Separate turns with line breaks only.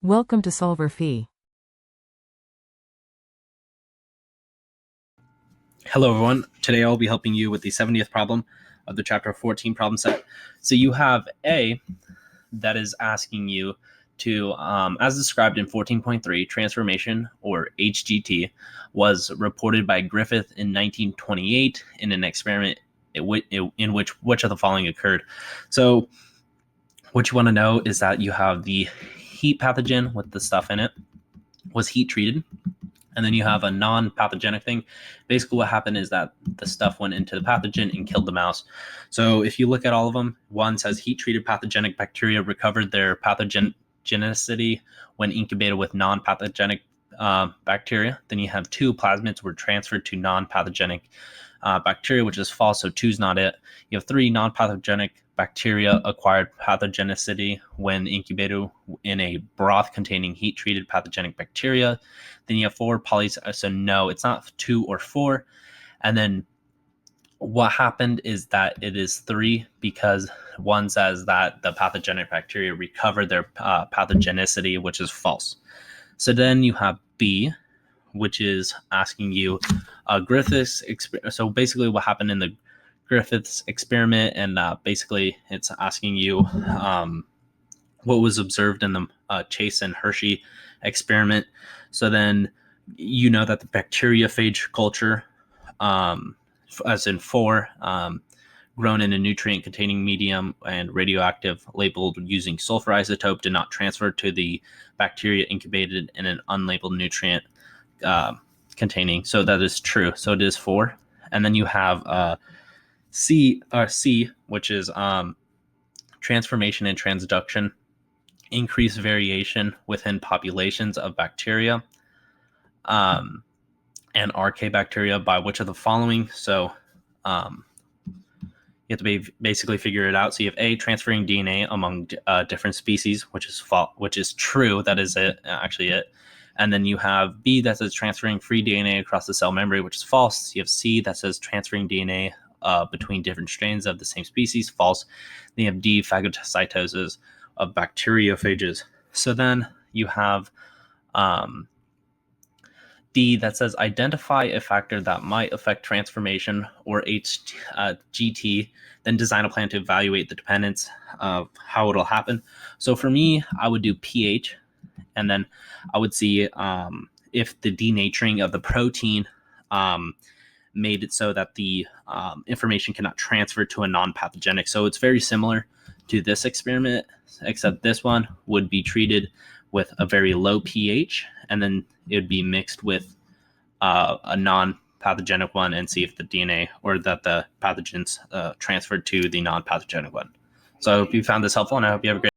Welcome to solverfy.
Hello everyone, today I'll be helping you with the 70th problem of the chapter 14 problem set. So you have A that is asking you to, as described in 14.3, transformation, or HGT, was reported by Griffith in 1928 in an experiment in which of the following occurred. So what you want to know is that you have the heat pathogen with the stuff in it was heat treated. And then you have a non-pathogenic thing. Basically what happened is that the stuff went into the pathogen and killed the mouse. So if you look at all of them, one says heat-treated pathogenic bacteria recovered their pathogenicity when incubated with non-pathogenic bacteria. Then you have two, plasmids were transferred to non-pathogenic bacteria, which is false, so two's not it. You have three, non-pathogenic bacteria acquired pathogenicity when incubated in a broth containing heat-treated pathogenic bacteria. Then you have four, so no, it's not two or four. And then what happened is that it is three, because one says that the pathogenic bacteria recovered their pathogenicity, which is false. So then you have B, which is asking you Griffith's. So basically what happened in the Griffith's experiment, and basically it's asking you what was observed in the Chase and Hershey experiment. So then you know that the bacteriophage culture, as in 4, grown in a nutrient-containing medium and radioactive, labeled using sulfur isotope, did not transfer to the bacteria incubated in an unlabeled nutrient containing. So that is true. So it is 4. And then you have C, which is transformation and transduction, increased variation within populations of bacteria, and RK bacteria by which of the following. So you have to basically figure it out. So you have A, transferring DNA among different species, which is true. That is actually it. And then you have B that says transferring free DNA across the cell membrane, which is false. You have C that says transferring DNA between different strains of the same species, false. Then you have D, phagocytosis of bacteriophages. So then you have D that says identify a factor that might affect transformation, or HGT, then design a plan to evaluate the dependence of how it'll happen. So for me, I would do pH, and then I would see if the denaturing of the protein made it so that the information cannot transfer to a non-pathogenic. So it's very similar to this experiment, except this one would be treated with a very low pH, and then it would be mixed with a non-pathogenic one and see if the DNA or that the pathogens transferred to the non-pathogenic one. So I hope you found this helpful, and I hope you have a great